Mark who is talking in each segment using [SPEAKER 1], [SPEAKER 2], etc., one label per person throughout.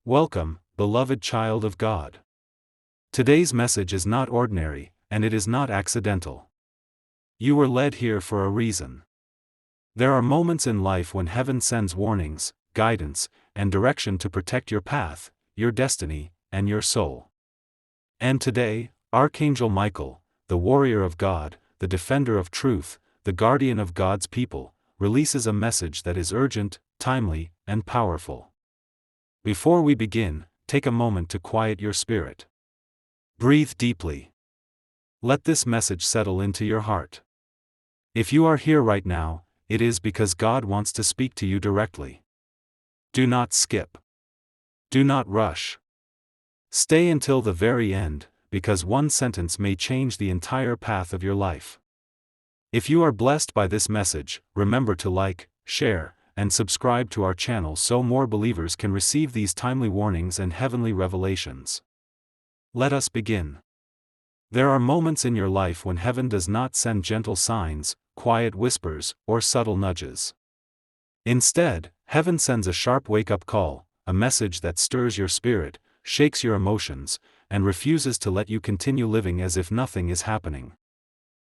[SPEAKER 1] Welcome, beloved child of God. Today's message is not ordinary, and it is not accidental. You were led here for a reason. There are moments in life when heaven sends warnings, guidance, and direction to protect your path, your destiny, and your soul. And today, Archangel Michael, the warrior of God, the defender of truth, the guardian of God's people, releases a message that is urgent, timely, and powerful. Before we begin, take a moment to quiet your spirit. Breathe deeply. Let this message settle into your heart. If you are here right now, it is because God wants to speak to you directly. Do not skip. Do not rush. Stay until the very end, because one sentence may change the entire path of your life. If you are blessed by this message, remember to like, share, and subscribe to our channel so more believers can receive these timely warnings and heavenly revelations. Let us begin. There are moments in your life when heaven does not send gentle signs, quiet whispers, or subtle nudges. Instead, heaven sends a sharp wake-up call, a message that stirs your spirit, shakes your emotions, and refuses to let you continue living as if nothing is happening.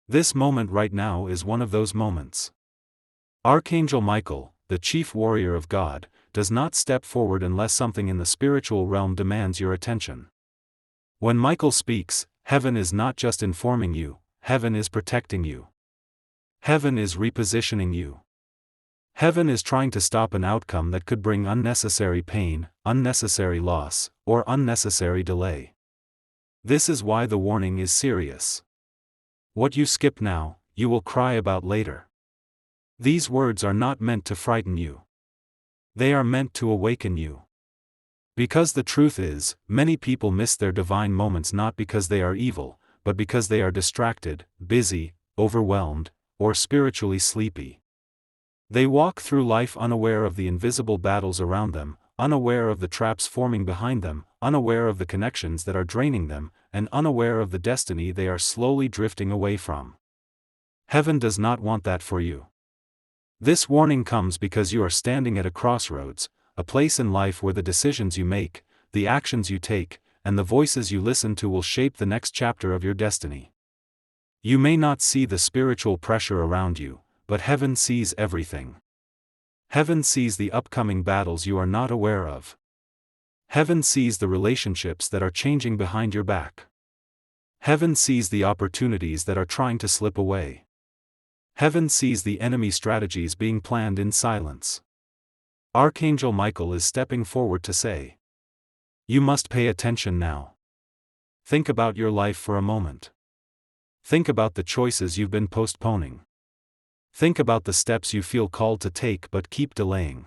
[SPEAKER 1] This moment right now is one of those moments. Archangel Michael, the chief warrior of God, does not step forward unless something in the spiritual realm demands your attention. When Michael speaks, heaven is not just informing you, heaven is protecting you. Heaven is repositioning you. Heaven is trying to stop an outcome that could bring unnecessary pain, unnecessary loss, or unnecessary delay. This is why the warning is serious. What you skip now, you will cry about later. These words are not meant to frighten you. They are meant to awaken you. Because the truth is, many people miss their divine moments not because they are evil, but because they are distracted, busy, overwhelmed, or spiritually sleepy. They walk through life unaware of the invisible battles around them, unaware of the traps forming behind them, unaware of the connections that are draining them, and unaware of the destiny they are slowly drifting away from. Heaven does not want that for you. This warning comes because you are standing at a crossroads, a place in life where the decisions you make, the actions you take, and the voices you listen to will shape the next chapter of your destiny. You may not see the spiritual pressure around you, but heaven sees everything. Heaven sees the upcoming battles you are not aware of. Heaven sees the relationships that are changing behind your back. Heaven sees the opportunities that are trying to slip away. Heaven sees the enemy strategies being planned in silence. Archangel Michael is stepping forward to say, you must pay attention now. Think about your life for a moment. Think about the choices you've been postponing. Think about the steps you feel called to take but keep delaying.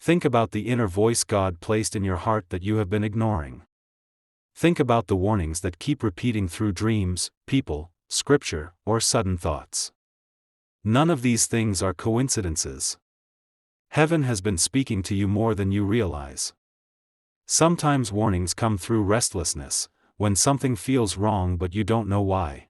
[SPEAKER 1] Think about the inner voice God placed in your heart that you have been ignoring. Think about the warnings that keep repeating through dreams, people, scripture, or sudden thoughts. None of these things are coincidences. Heaven has been speaking to you more than you realize. Sometimes warnings come through restlessness, when something feels wrong but you don't know why.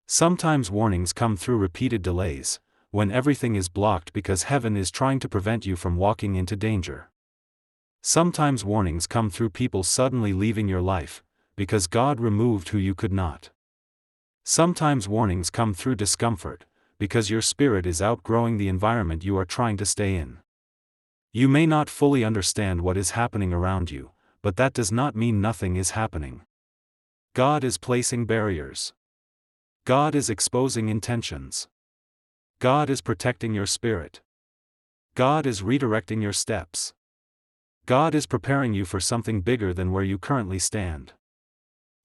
[SPEAKER 1] Sometimes warnings come through repeated delays, when everything is blocked because heaven is trying to prevent you from walking into danger. Sometimes warnings come through people suddenly leaving your life, because God removed who you could not. Sometimes warnings come through discomfort, because your spirit is outgrowing the environment you are trying to stay in. You may not fully understand what is happening around you, but that does not mean nothing is happening. God is placing barriers. God is exposing intentions. God is protecting your spirit. God is redirecting your steps. God is preparing you for something bigger than where you currently stand.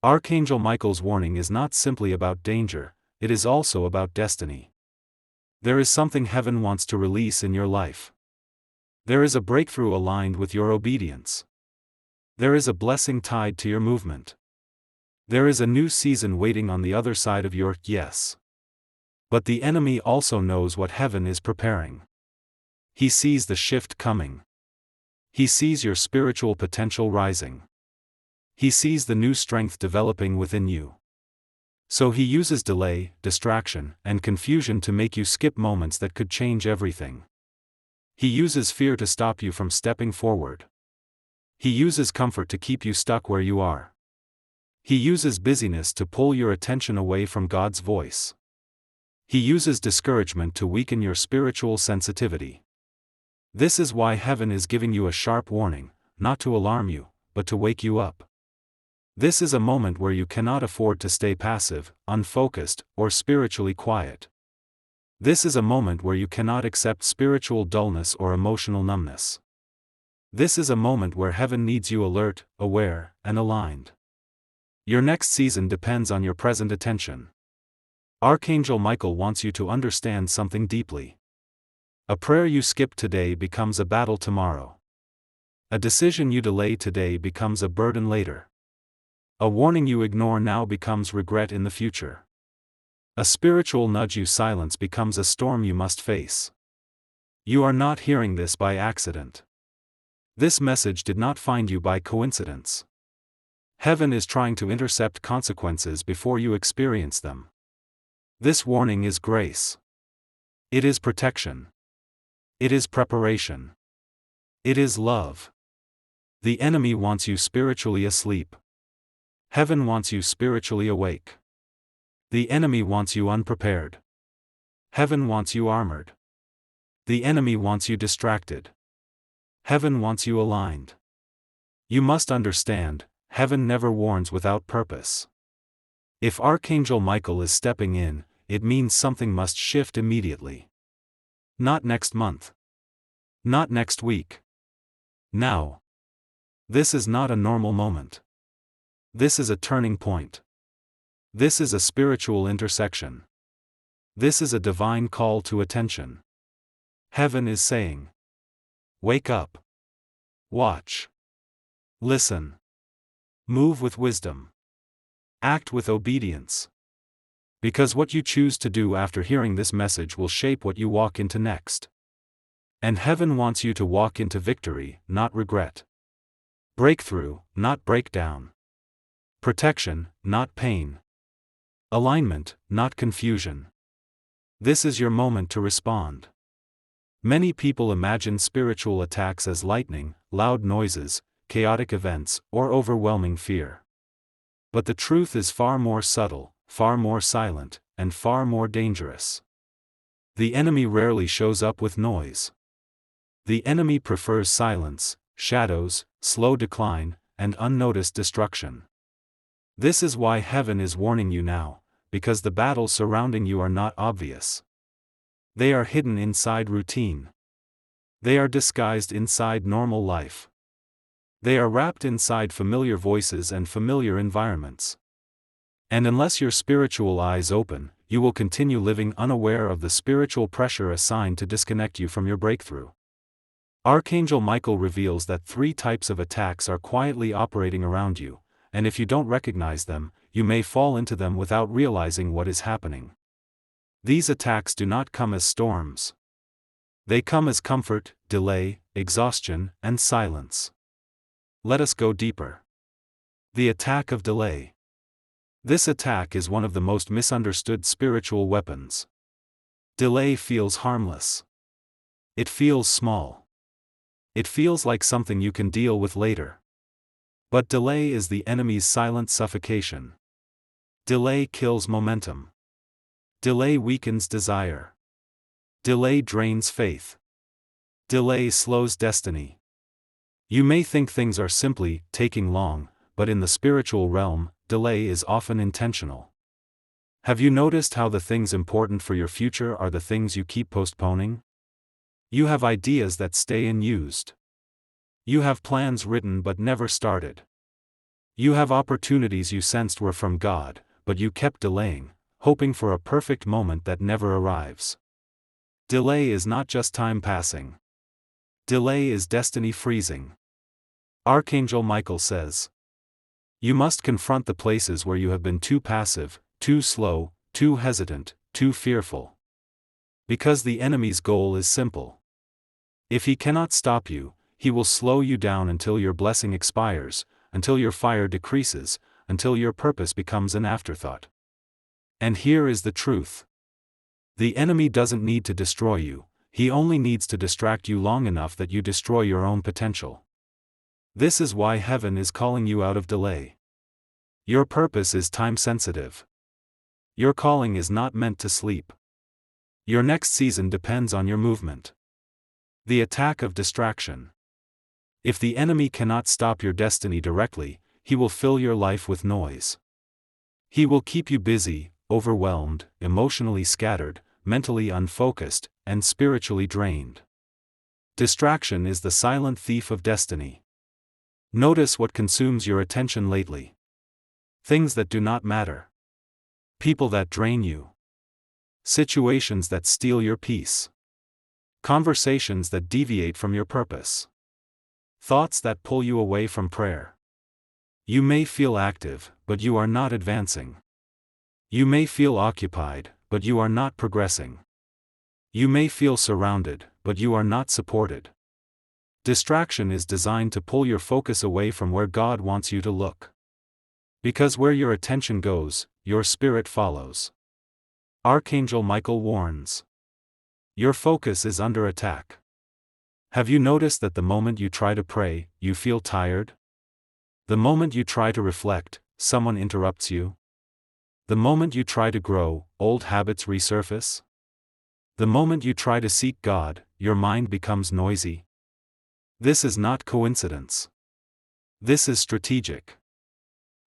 [SPEAKER 1] Archangel Michael's warning is not simply about danger, it is also about destiny. There is something heaven wants to release in your life. There is a breakthrough aligned with your obedience. There is a blessing tied to your movement. There is a new season waiting on the other side of your yes. But the enemy also knows what heaven is preparing. He sees the shift coming. He sees your spiritual potential rising. He sees the new strength developing within you. So he uses delay, distraction, and confusion to make you skip moments that could change everything. He uses fear to stop you from stepping forward. He uses comfort to keep you stuck where you are. He uses busyness to pull your attention away from God's voice. He uses discouragement to weaken your spiritual sensitivity. This is why heaven is giving you a sharp warning, not to alarm you, but to wake you up. This is a moment where you cannot afford to stay passive, unfocused, or spiritually quiet. This is a moment where you cannot accept spiritual dullness or emotional numbness. This is a moment where heaven needs you alert, aware, and aligned. Your next season depends on your present attention. Archangel Michael wants you to understand something deeply. A prayer you skip today becomes a battle tomorrow. A decision you delay today becomes a burden later. A warning you ignore now becomes regret in the future. A spiritual nudge you silence becomes a storm you must face. You are not hearing this by accident. This message did not find you by coincidence. Heaven is trying to intercept consequences before you experience them. This warning is grace. It is protection. It is preparation. It is love. The enemy wants you spiritually asleep. Heaven wants you spiritually awake. The enemy wants you unprepared. Heaven wants you armored. The enemy wants you distracted. Heaven wants you aligned. You must understand, heaven never warns without purpose. If Archangel Michael is stepping in, it means something must shift immediately. Not next month. Not next week. Now. This is not a normal moment. This is a turning point. This is a spiritual intersection. This is a divine call to attention. Heaven is saying, wake up. Watch. Listen. Move with wisdom. Act with obedience. Because what you choose to do after hearing this message will shape what you walk into next. And heaven wants you to walk into victory, not regret. Breakthrough, not breakdown. Protection, not pain. Alignment, not confusion. This is your moment to respond. Many people imagine spiritual attacks as lightning, loud noises, chaotic events, or overwhelming fear. But the truth is far more subtle, far more silent, and far more dangerous. The enemy rarely shows up with noise. The enemy prefers silence, shadows, slow decline, and unnoticed destruction. This is why heaven is warning you now, because the battles surrounding you are not obvious. They are hidden inside routine. They are disguised inside normal life. They are wrapped inside familiar voices and familiar environments. And unless your spiritual eyes open, you will continue living unaware of the spiritual pressure assigned to disconnect you from your breakthrough. Archangel Michael reveals that 3 types of attacks are quietly operating around you, and if you don't recognize them, you may fall into them without realizing what is happening. These attacks do not come as storms. They come as comfort, delay, exhaustion, and silence. Let us go deeper. The attack of delay. This attack is one of the most misunderstood spiritual weapons. Delay feels harmless. It feels small. It feels like something you can deal with later. But delay is the enemy's silent suffocation. Delay kills momentum. Delay weakens desire. Delay drains faith. Delay slows destiny. You may think things are simply taking long, but in the spiritual realm, delay is often intentional. Have you noticed how the things important for your future are the things you keep postponing? You have ideas that stay unused. You have plans written but never started. You have opportunities you sensed were from God, but you kept delaying, hoping for a perfect moment that never arrives. Delay is not just time passing. Delay is destiny freezing. Archangel Michael says, you must confront the places where you have been too passive, too slow, too hesitant, too fearful. Because the enemy's goal is simple. If he cannot stop you, he will slow you down until your blessing expires, until your fire decreases, until your purpose becomes an afterthought. And here is the truth. The enemy doesn't need to destroy you, he only needs to distract you long enough that you destroy your own potential. This is why heaven is calling you out of delay. Your purpose is time-sensitive. Your calling is not meant to sleep. Your next season depends on your movement. The attack of distraction. If the enemy cannot stop your destiny directly, he will fill your life with noise. He will keep you busy, overwhelmed, emotionally scattered, mentally unfocused, and spiritually drained. Distraction is the silent thief of destiny. Notice what consumes your attention lately. Things that do not matter. People that drain you. Situations that steal your peace. Conversations that deviate from your purpose. Thoughts that pull you away from prayer. You may feel active, but you are not advancing. You may feel occupied, but you are not progressing. You may feel surrounded, but you are not supported. Distraction is designed to pull your focus away from where God wants you to look. Because where your attention goes, your spirit follows. Archangel Michael warns. Your focus is under attack. Have you noticed that the moment you try to pray, you feel tired? The moment you try to reflect, someone interrupts you? The moment you try to grow, old habits resurface? The moment you try to seek God, your mind becomes noisy? This is not coincidence. This is strategic.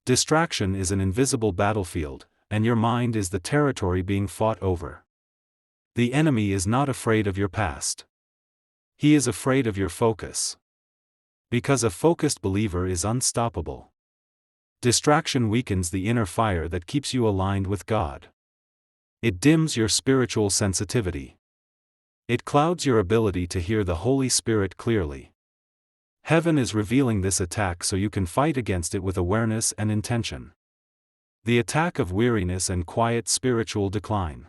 [SPEAKER 1] Distraction is an invisible battlefield, and your mind is the territory being fought over. The enemy is not afraid of your past. He is afraid of your focus. Because a focused believer is unstoppable. Distraction weakens the inner fire that keeps you aligned with God. It dims your spiritual sensitivity. It clouds your ability to hear the Holy Spirit clearly. Heaven is revealing this attack so you can fight against it with awareness and intention. The attack of weariness and quiet spiritual decline.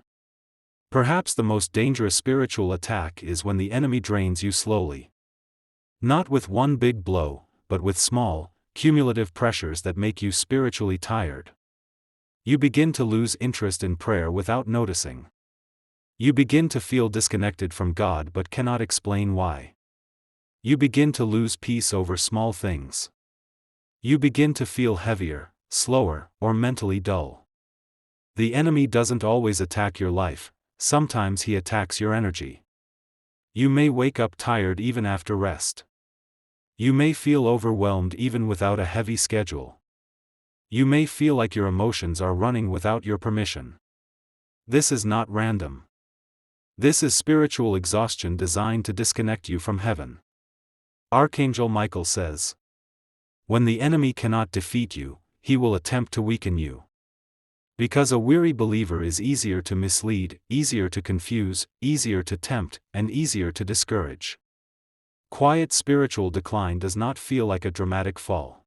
[SPEAKER 1] Perhaps the most dangerous spiritual attack is when the enemy drains you slowly. Not with one big blow, but with small, cumulative pressures that make you spiritually tired. You begin to lose interest in prayer without noticing. You begin to feel disconnected from God but cannot explain why. You begin to lose peace over small things. You begin to feel heavier, slower, or mentally dull. The enemy doesn't always attack your life, sometimes he attacks your energy. You may wake up tired even after rest. You may feel overwhelmed even without a heavy schedule. You may feel like your emotions are running without your permission. This is not random. This is spiritual exhaustion designed to disconnect you from heaven. Archangel Michael says, when the enemy cannot defeat you, he will attempt to weaken you. Because a weary believer is easier to mislead, easier to confuse, easier to tempt, and easier to discourage. Quiet spiritual decline does not feel like a dramatic fall.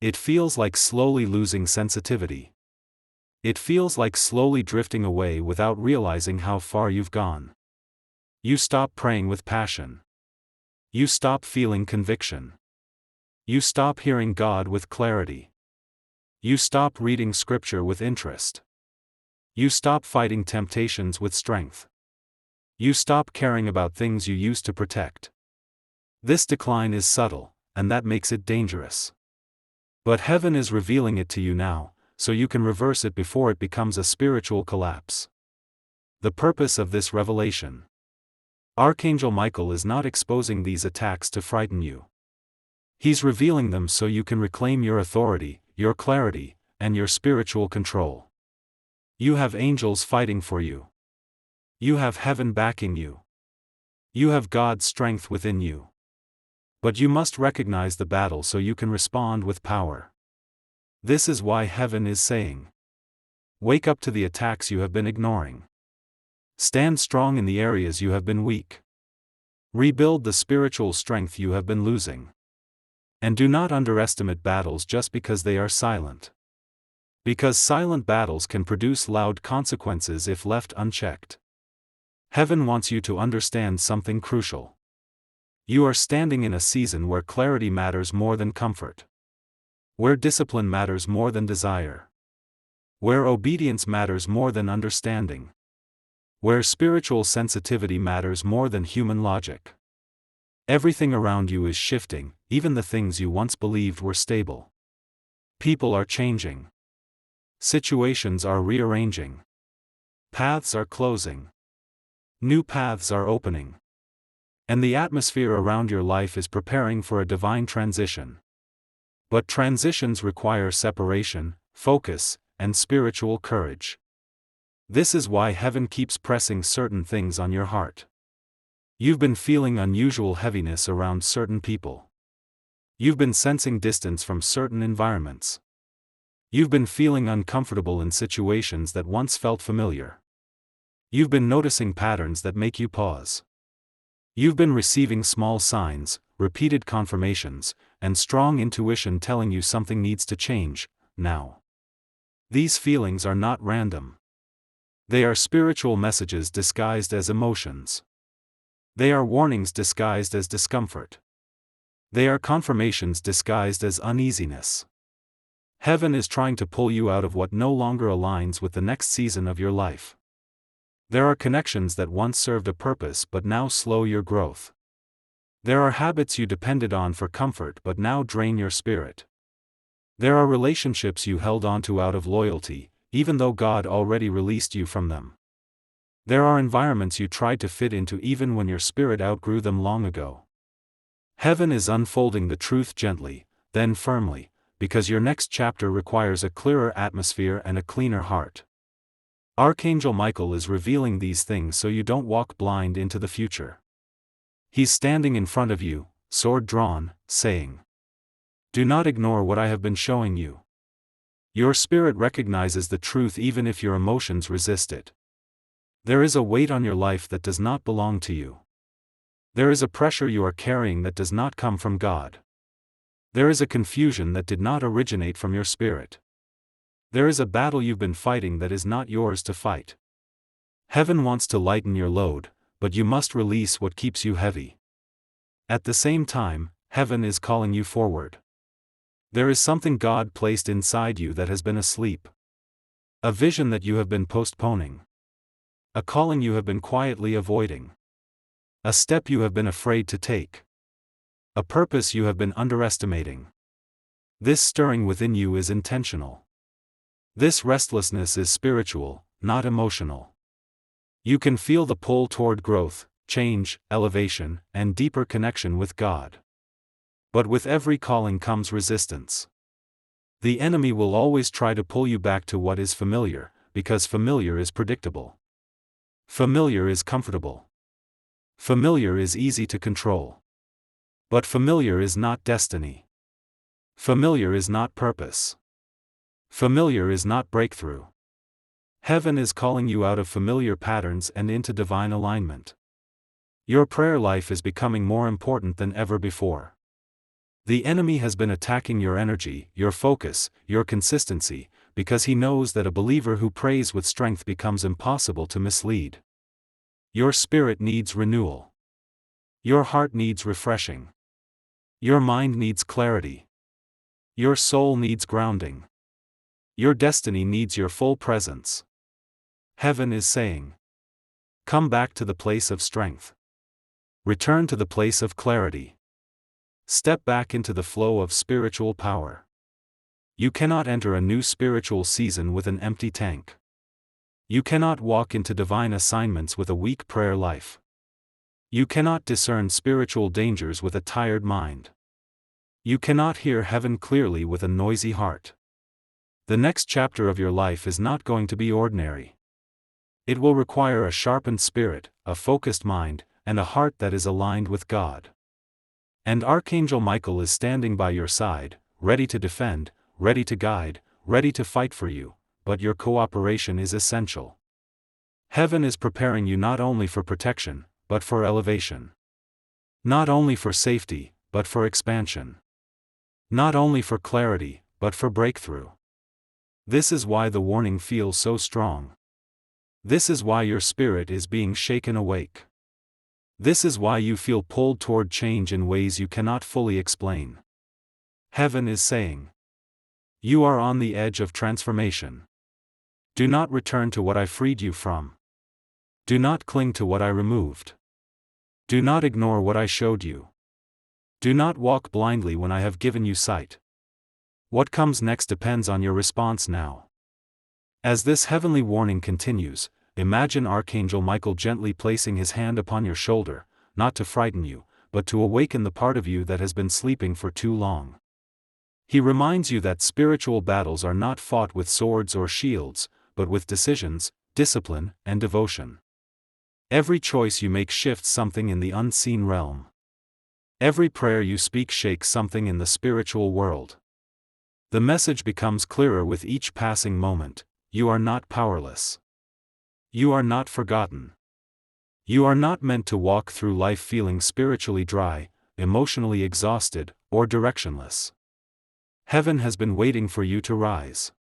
[SPEAKER 1] It feels like slowly losing sensitivity. It feels like slowly drifting away without realizing how far you've gone. You stop praying with passion. You stop feeling conviction. You stop hearing God with clarity. You stop reading scripture with interest. You stop fighting temptations with strength. You stop caring about things you used to protect. This decline is subtle, and that makes it dangerous. But heaven is revealing it to you now, so you can reverse it before it becomes a spiritual collapse. The purpose of this revelation. Archangel Michael is not exposing these attacks to frighten you. He's revealing them so you can reclaim your authority, your clarity, and your spiritual control. You have angels fighting for you. You have heaven backing you. You have God's strength within you. But you must recognize the battle so you can respond with power. This is why heaven is saying, wake up to the attacks you have been ignoring. Stand strong in the areas you have been weak. Rebuild the spiritual strength you have been losing. And do not underestimate battles just because they are silent. Because silent battles can produce loud consequences if left unchecked. Heaven wants you to understand something crucial. You are standing in a season where clarity matters more than comfort. Where discipline matters more than desire. Where obedience matters more than understanding. Where spiritual sensitivity matters more than human logic. Everything around you is shifting, even the things you once believed were stable. People are changing. Situations are rearranging. Paths are closing. New paths are opening. And the atmosphere around your life is preparing for a divine transition. But transitions require separation, focus, and spiritual courage. This is why heaven keeps pressing certain things on your heart. You've been feeling unusual heaviness around certain people. You've been sensing distance from certain environments. You've been feeling uncomfortable in situations that once felt familiar. You've been noticing patterns that make you pause. You've been receiving small signs, repeated confirmations, and strong intuition telling you something needs to change, now. These feelings are not random. They are spiritual messages disguised as emotions. They are warnings disguised as discomfort. They are confirmations disguised as uneasiness. Heaven is trying to pull you out of what no longer aligns with the next season of your life. There are connections that once served a purpose but now slow your growth. There are habits you depended on for comfort but now drain your spirit. There are relationships you held onto out of loyalty, even though God already released you from them. There are environments you tried to fit into even when your spirit outgrew them long ago. Heaven is unfolding the truth gently, then firmly, because your next chapter requires a clearer atmosphere and a cleaner heart. Archangel Michael is revealing these things so you don't walk blind into the future. He's standing in front of you, sword drawn, saying, "Do not ignore what I have been showing you." Your spirit recognizes the truth even if your emotions resist it. There is a weight on your life that does not belong to you. There is a pressure you are carrying that does not come from God. There is a confusion that did not originate from your spirit. There is a battle you've been fighting that is not yours to fight. Heaven wants to lighten your load, but you must release what keeps you heavy. At the same time, heaven is calling you forward. There is something God placed inside you that has been asleep. A vision that you have been postponing. A calling you have been quietly avoiding. A step you have been afraid to take. A purpose you have been underestimating. This stirring within you is intentional. This restlessness is spiritual, not emotional. You can feel the pull toward growth, change, elevation, and deeper connection with God. But with every calling comes resistance. The enemy will always try to pull you back to what is familiar, because familiar is predictable. Familiar is comfortable. Familiar is easy to control. But familiar is not destiny. Familiar is not purpose. Familiar is not breakthrough. Heaven is calling you out of familiar patterns and into divine alignment. Your prayer life is becoming more important than ever before. The enemy has been attacking your energy, your focus, your consistency, because he knows that a believer who prays with strength becomes impossible to mislead. Your spirit needs renewal. Your heart needs refreshing. Your mind needs clarity. Your soul needs grounding. Your destiny needs your full presence. Heaven is saying, come back to the place of strength. Return to the place of clarity. Step back into the flow of spiritual power. You cannot enter a new spiritual season with an empty tank. You cannot walk into divine assignments with a weak prayer life. You cannot discern spiritual dangers with a tired mind. You cannot hear heaven clearly with a noisy heart. The next chapter of your life is not going to be ordinary. It will require a sharpened spirit, a focused mind, and a heart that is aligned with God. And Archangel Michael is standing by your side, ready to defend, ready to guide, ready to fight for you, but your cooperation is essential. Heaven is preparing you not only for protection, but for elevation. Not only for safety, but for expansion. Not only for clarity, but for breakthrough. This is why the warning feels so strong. This is why your spirit is being shaken awake. This is why you feel pulled toward change in ways you cannot fully explain. Heaven is saying, you are on the edge of transformation. Do not return to what I freed you from. Do not cling to what I removed. Do not ignore what I showed you. Do not walk blindly when I have given you sight. What comes next depends on your response now. As this heavenly warning continues, imagine Archangel Michael gently placing his hand upon your shoulder, not to frighten you, but to awaken the part of you that has been sleeping for too long. He reminds you that spiritual battles are not fought with swords or shields, but with decisions, discipline, and devotion. Every choice you make shifts something in the unseen realm. Every prayer you speak shakes something in the spiritual world. The message becomes clearer with each passing moment: you are not powerless. You are not forgotten. You are not meant to walk through life feeling spiritually dry, emotionally exhausted, or directionless. Heaven has been waiting for you to rise.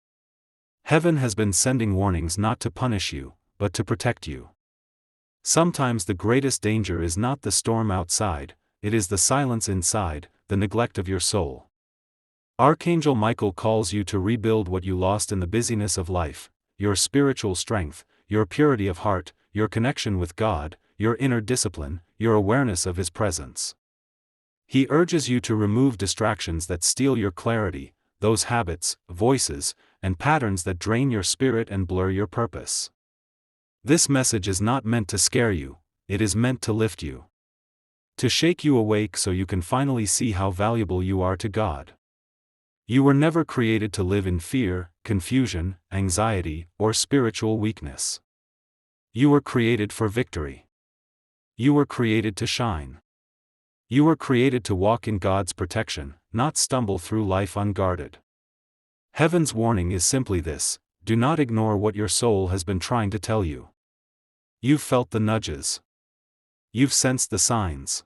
[SPEAKER 1] Heaven has been sending warnings not to punish you, but to protect you. Sometimes the greatest danger is not the storm outside, it is the silence inside, the neglect of your soul. Archangel Michael calls you to rebuild what you lost in the busyness of life: your spiritual strength, your purity of heart, your connection with God, your inner discipline, your awareness of His presence. He urges you to remove distractions that steal your clarity, those habits, voices, and patterns that drain your spirit and blur your purpose. This message is not meant to scare you, it is meant to lift you. To shake you awake so you can finally see how valuable you are to God. You were never created to live in fear, confusion, anxiety, or spiritual weakness. You were created for victory. You were created to shine. You were created to walk in God's protection, not stumble through life unguarded. Heaven's warning is simply this: do not ignore what your soul has been trying to tell you. You've felt the nudges. You've sensed the signs.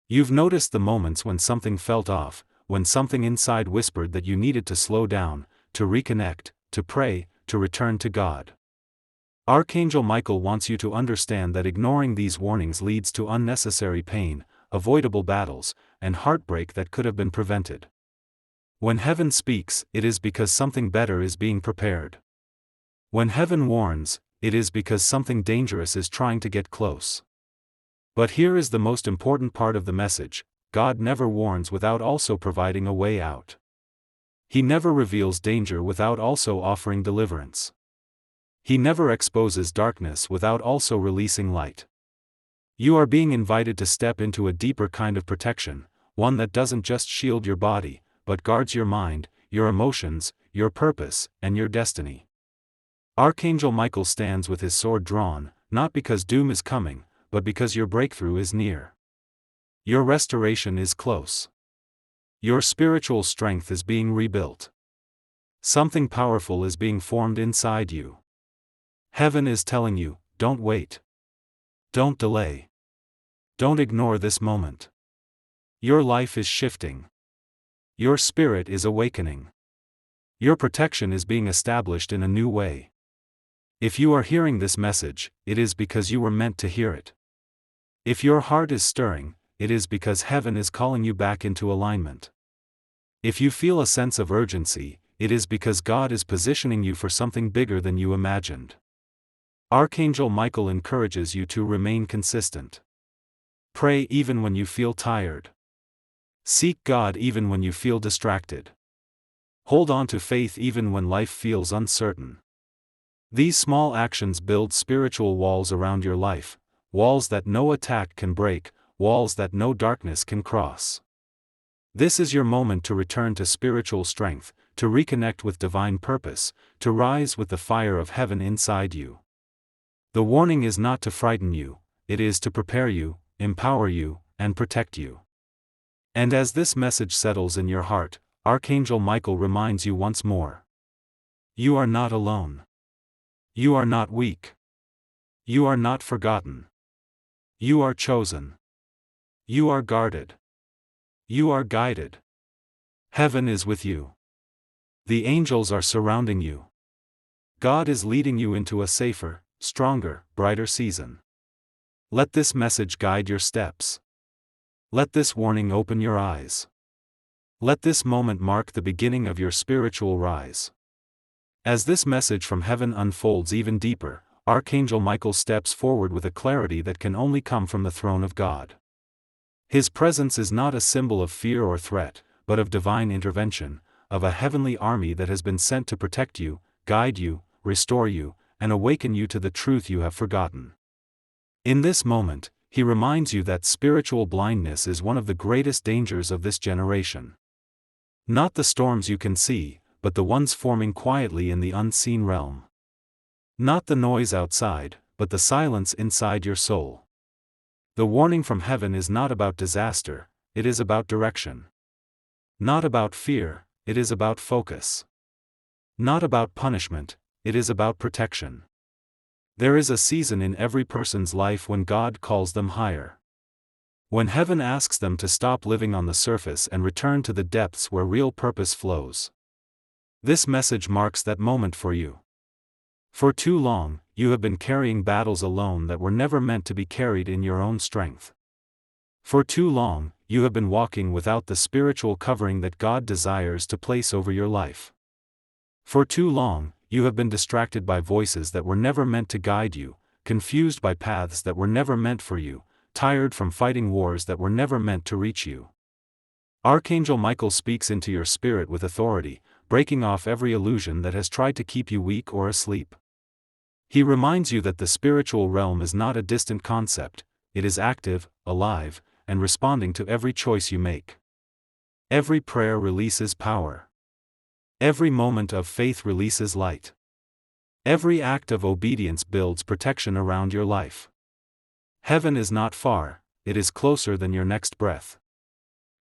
[SPEAKER 1] You've noticed the moments when something felt off, when something inside whispered that you needed to slow down, to reconnect, to pray, to return to God. Archangel Michael wants you to understand that ignoring these warnings leads to unnecessary pain, avoidable battles, and heartbreak that could have been prevented. When heaven speaks, it is because something better is being prepared. When heaven warns, it is because something dangerous is trying to get close. But here is the most important part of the message: God never warns without also providing a way out. He never reveals danger without also offering deliverance. He never exposes darkness without also releasing light. You are being invited to step into a deeper kind of protection, one that doesn't just shield your body, but guards your mind, your emotions, your purpose, and your destiny. Archangel Michael stands with his sword drawn, not because doom is coming, but because your breakthrough is near. Your restoration is close. Your spiritual strength is being rebuilt. Something powerful is being formed inside you. Heaven is telling you, don't wait. Don't delay. Don't ignore this moment. Your life is shifting. Your spirit is awakening. Your protection is being established in a new way. If you are hearing this message, it is because you were meant to hear it. If your heart is stirring, it is because heaven is calling you back into alignment. If you feel a sense of urgency, it is because God is positioning you for something bigger than you imagined. Archangel Michael encourages you to remain consistent. Pray even when you feel tired. Seek God even when you feel distracted. Hold on to faith even when life feels uncertain. These small actions build spiritual walls around your life, walls that no attack can break, walls that no darkness can cross. This is your moment to return to spiritual strength, to reconnect with divine purpose, to rise with the fire of heaven inside you. The warning is not to frighten you, it is to prepare you, empower you, and protect you. And as this message settles in your heart, Archangel Michael reminds you once more: you are not alone. You are not weak. You are not forgotten. You are chosen. You are guarded. You are guided. Heaven is with you. The angels are surrounding you. God is leading you into a safer, stronger, brighter season. Let this message guide your steps. Let this warning open your eyes. Let this moment mark the beginning of your spiritual rise. As this message from heaven unfolds even deeper, Archangel Michael steps forward with a clarity that can only come from the throne of God. His presence is not a symbol of fear or threat, but of divine intervention, of a heavenly army that has been sent to protect you, guide you, restore you, and awaken you to the truth you have forgotten. In this moment, he reminds you that spiritual blindness is one of the greatest dangers of this generation. Not the storms you can see, but the ones forming quietly in the unseen realm. Not the noise outside, but the silence inside your soul. The warning from heaven is not about disaster, it is about direction. Not about fear, it is about focus. Not about punishment, it is about protection. There is a season in every person's life when God calls them higher. When heaven asks them to stop living on the surface and return to the depths where real purpose flows. This message marks that moment for you. For too long, you have been carrying battles alone that were never meant to be carried in your own strength. For too long, you have been walking without the spiritual covering that God desires to place over your life. For too long, you have been distracted by voices that were never meant to guide you, confused by paths that were never meant for you, tired from fighting wars that were never meant to reach you. Archangel Michael speaks into your spirit with authority, breaking off every illusion that has tried to keep you weak or asleep. He reminds you that the spiritual realm is not a distant concept, it is active, alive, and responding to every choice you make. Every prayer releases power. Every moment of faith releases light. Every act of obedience builds protection around your life. Heaven is not far, it is closer than your next breath.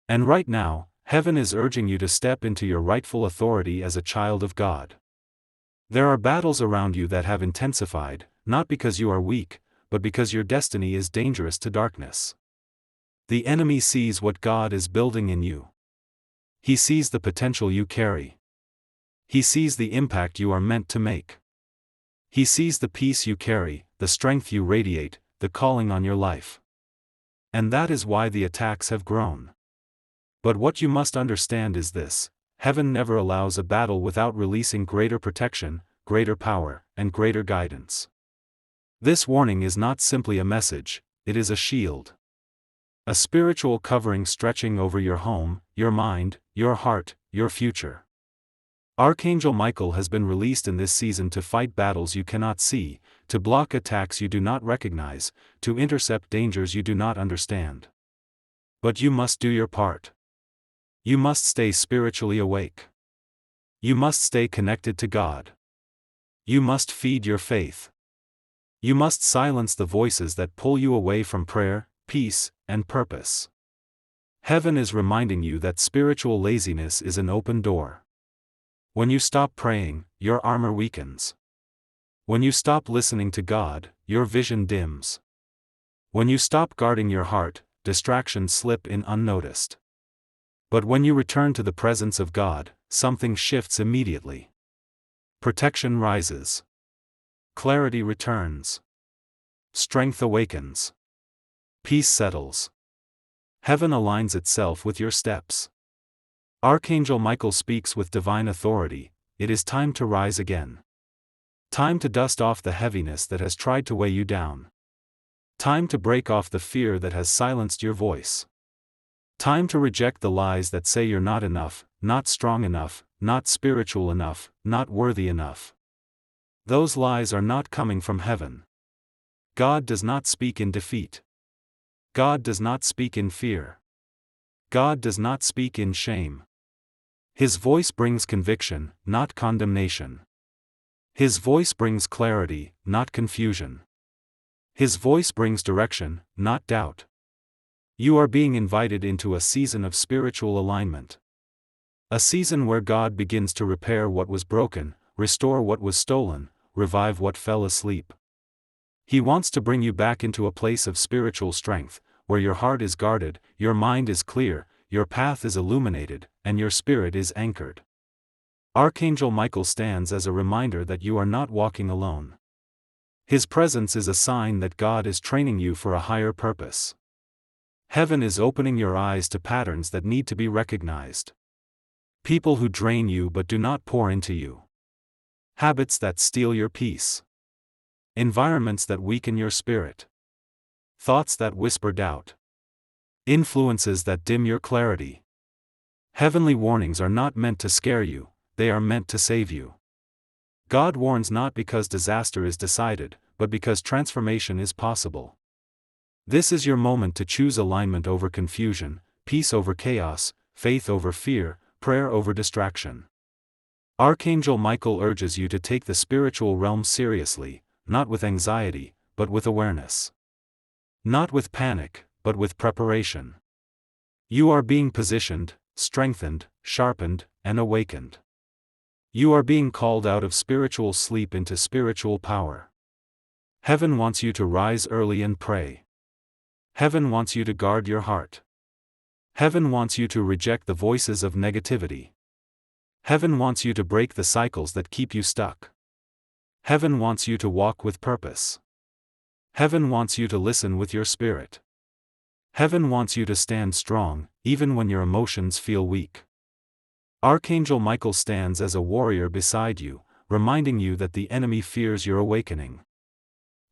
[SPEAKER 1] And right now, heaven is urging you to step into your rightful authority as a child of God. There are battles around you that have intensified, not because you are weak, but because your destiny is dangerous to darkness. The enemy sees what God is building in you. He sees the potential you carry. He sees the impact you are meant to make. He sees the peace you carry, the strength you radiate, the calling on your life. And that is why the attacks have grown. But what you must understand is this: heaven never allows a battle without releasing greater protection, greater power, and greater guidance. This warning is not simply a message, it is a shield. A spiritual covering stretching over your home, your mind, your heart, your future. Archangel Michael has been released in this season to fight battles you cannot see, to block attacks you do not recognize, to intercept dangers you do not understand. But you must do your part. You must stay spiritually awake. You must stay connected to God. You must feed your faith. You must silence the voices that pull you away from prayer, peace, and purpose. Heaven is reminding you that spiritual laziness is an open door. When you stop praying, your armor weakens. When you stop listening to God, your vision dims. When you stop guarding your heart, distractions slip in unnoticed. But when you return to the presence of God, something shifts immediately. Protection rises. Clarity returns. Strength awakens. Peace settles. Heaven aligns itself with your steps. Archangel Michael speaks with divine authority: it is time to rise again. Time to dust off the heaviness that has tried to weigh you down. Time to break off the fear that has silenced your voice. Time to reject the lies that say you're not enough, not strong enough, not spiritual enough, not worthy enough. Those lies are not coming from heaven. God does not speak in defeat. God does not speak in fear. God does not speak in shame. His voice brings conviction, not condemnation. His voice brings clarity, not confusion. His voice brings direction, not doubt. You are being invited into a season of spiritual alignment. A season where God begins to repair what was broken, restore what was stolen, revive what fell asleep. He wants to bring you back into a place of spiritual strength, where your heart is guarded, your mind is clear, your path is illuminated, and your spirit is anchored. Archangel Michael stands as a reminder that you are not walking alone. His presence is a sign that God is training you for a higher purpose. Heaven is opening your eyes to patterns that need to be recognized. People who drain you but do not pour into you. Habits that steal your peace. Environments that weaken your spirit. Thoughts that whisper doubt. Influences that dim your clarity. Heavenly warnings are not meant to scare you, they are meant to save you. God warns not because disaster is decided, but because transformation is possible. This is your moment to choose alignment over confusion, peace over chaos, faith over fear, prayer over distraction. Archangel Michael urges you to take the spiritual realm seriously, not with anxiety, but with awareness. Not with panic, but with preparation. You are being positioned, strengthened, sharpened, and awakened. You are being called out of spiritual sleep into spiritual power. Heaven wants you to rise early and pray. Heaven wants you to guard your heart. Heaven wants you to reject the voices of negativity. Heaven wants you to break the cycles that keep you stuck. Heaven wants you to walk with purpose. Heaven wants you to listen with your spirit. Heaven wants you to stand strong, even when your emotions feel weak. Archangel Michael stands as a warrior beside you, reminding you that the enemy fears your awakening.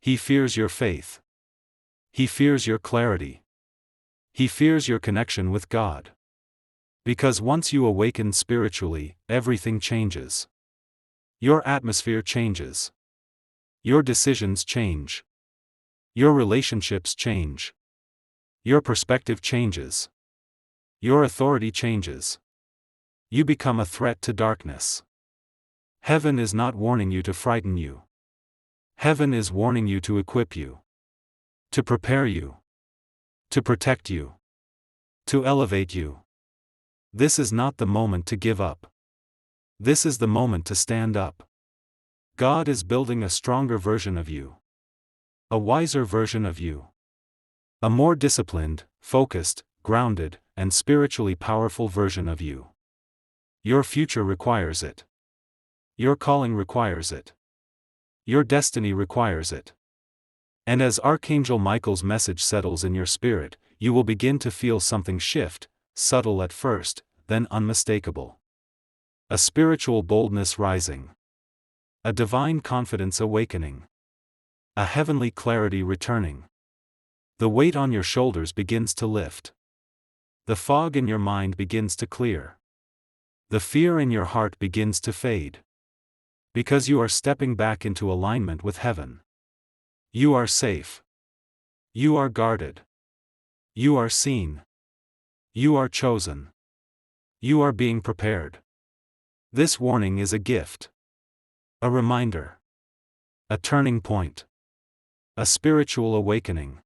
[SPEAKER 1] He fears your faith. He fears your clarity. He fears your connection with God. Because once you awaken spiritually, everything changes. Your atmosphere changes. Your decisions change. Your relationships change. Your perspective changes. Your authority changes. You become a threat to darkness. Heaven is not warning you to frighten you. Heaven is warning you to equip you. To prepare you. To protect you. To elevate you. This is not the moment to give up. This is the moment to stand up. God is building a stronger version of you. A wiser version of you. A more disciplined, focused, grounded, and spiritually powerful version of you. Your future requires it. Your calling requires it. Your destiny requires it. And as Archangel Michael's message settles in your spirit, you will begin to feel something shift, subtle at first, then unmistakable. A spiritual boldness rising. A divine confidence awakening. A heavenly clarity returning. The weight on your shoulders begins to lift. The fog in your mind begins to clear. The fear in your heart begins to fade. Because you are stepping back into alignment with heaven. You are safe. You are guarded. You are seen. You are chosen. You are being prepared. This warning is a gift. A reminder. A turning point. A spiritual awakening.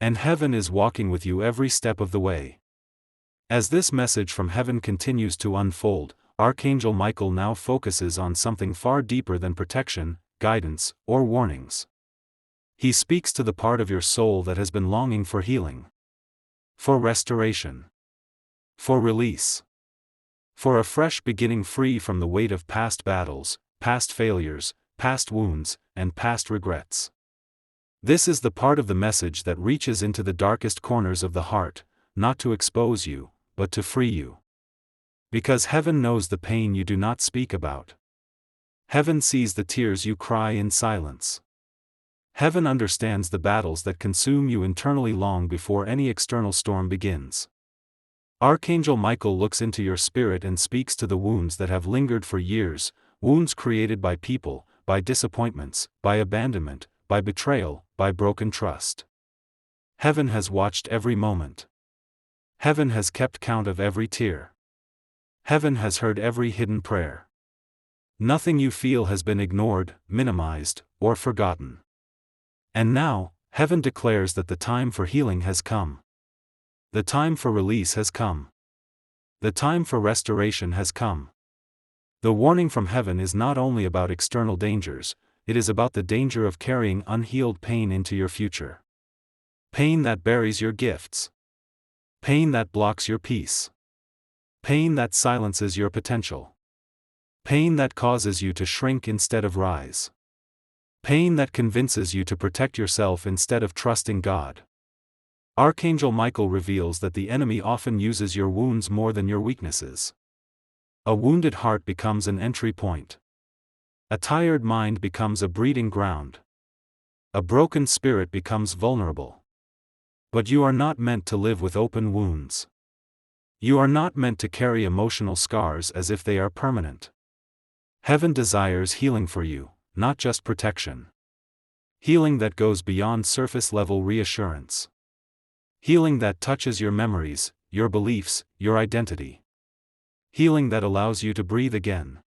[SPEAKER 1] And heaven is walking with you every step of the way. As this message from heaven continues to unfold, Archangel Michael now focuses on something far deeper than protection, guidance, or warnings. He speaks to the part of your soul that has been longing for healing. For restoration. For release. For a fresh beginning free from the weight of past battles, past failures, past wounds, and past regrets. This is the part of the message that reaches into the darkest corners of the heart, not to expose you, but to free you. Because heaven knows the pain you do not speak about. Heaven sees the tears you cry in silence. Heaven understands the battles that consume you internally long before any external storm begins. Archangel Michael looks into your spirit and speaks to the wounds that have lingered for years, wounds created by people, by disappointments, by abandonment, by betrayal, by broken trust. Heaven has watched every moment. Heaven has kept count of every tear. Heaven has heard every hidden prayer. Nothing you feel has been ignored, minimized, or forgotten. And now, heaven declares that the time for healing has come. The time for release has come. The time for restoration has come. The warning from heaven is not only about external dangers, it is about the danger of carrying unhealed pain into your future. Pain that buries your gifts. Pain that blocks your peace. Pain that silences your potential. Pain that causes you to shrink instead of rise. Pain that convinces you to protect yourself instead of trusting God. Archangel Michael reveals that the enemy often uses your wounds more than your weaknesses. A wounded heart becomes an entry point. A tired mind becomes a breeding ground. A broken spirit becomes vulnerable. But you are not meant to live with open wounds. You are not meant to carry emotional scars as if they are permanent. Heaven desires healing for you, not just protection. Healing that goes beyond surface-level reassurance. Healing that touches your memories, your beliefs, your identity. Healing that allows you to breathe again.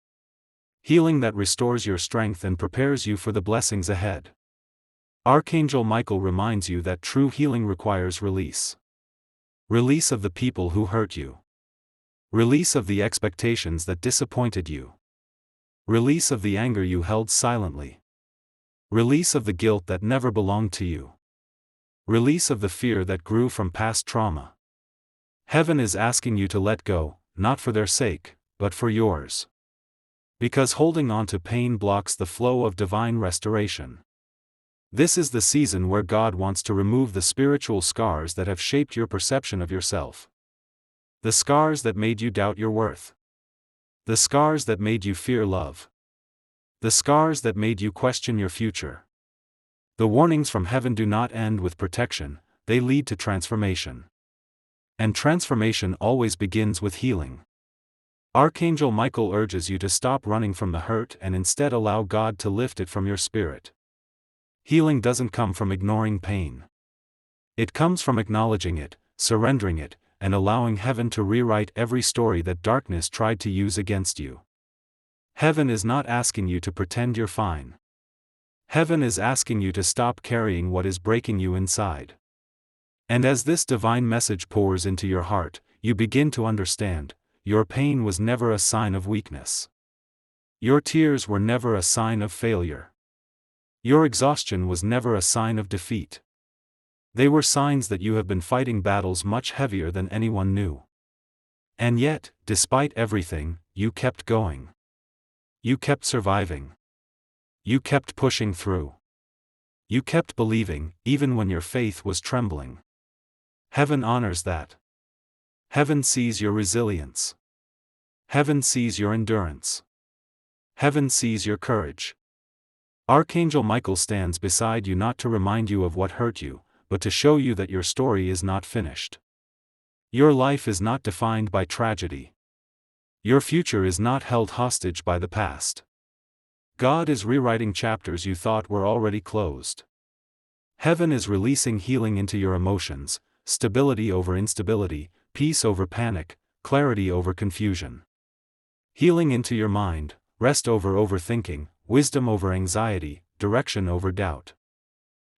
[SPEAKER 1] Healing that restores your strength and prepares you for the blessings ahead. Archangel Michael reminds you that true healing requires release. Release of the people who hurt you. Release of the expectations that disappointed you. Release of the anger you held silently. Release of the guilt that never belonged to you. Release of the fear that grew from past trauma. Heaven is asking you to let go, not for their sake, but for yours. Because holding on to pain blocks the flow of divine restoration. This is the season where God wants to remove the spiritual scars that have shaped your perception of yourself. The scars that made you doubt your worth. The scars that made you fear love. The scars that made you question your future. The warnings from heaven do not end with protection, they lead to transformation. And transformation always begins with healing. Archangel Michael urges you to stop running from the hurt and instead allow God to lift it from your spirit. Healing doesn't come from ignoring pain. It comes from acknowledging it, surrendering it, and allowing heaven to rewrite every story that darkness tried to use against you. Heaven is not asking you to pretend you're fine. Heaven is asking you to stop carrying what is breaking you inside. And as this divine message pours into your heart, you begin to understand, your pain was never a sign of weakness. Your tears were never a sign of failure. Your exhaustion was never a sign of defeat. They were signs that you have been fighting battles much heavier than anyone knew. And yet, despite everything, you kept going. You kept surviving. You kept pushing through. You kept believing, even when your faith was trembling. Heaven honors that. Heaven sees your resilience. Heaven sees your endurance. Heaven sees your courage. Archangel Michael stands beside you not to remind you of what hurt you, but to show you that your story is not finished. Your life is not defined by tragedy. Your future is not held hostage by the past. God is rewriting chapters you thought were already closed. Heaven is releasing healing into your emotions, stability over instability, peace over panic, clarity over confusion. Healing into your mind, rest over overthinking, wisdom over anxiety, direction over doubt.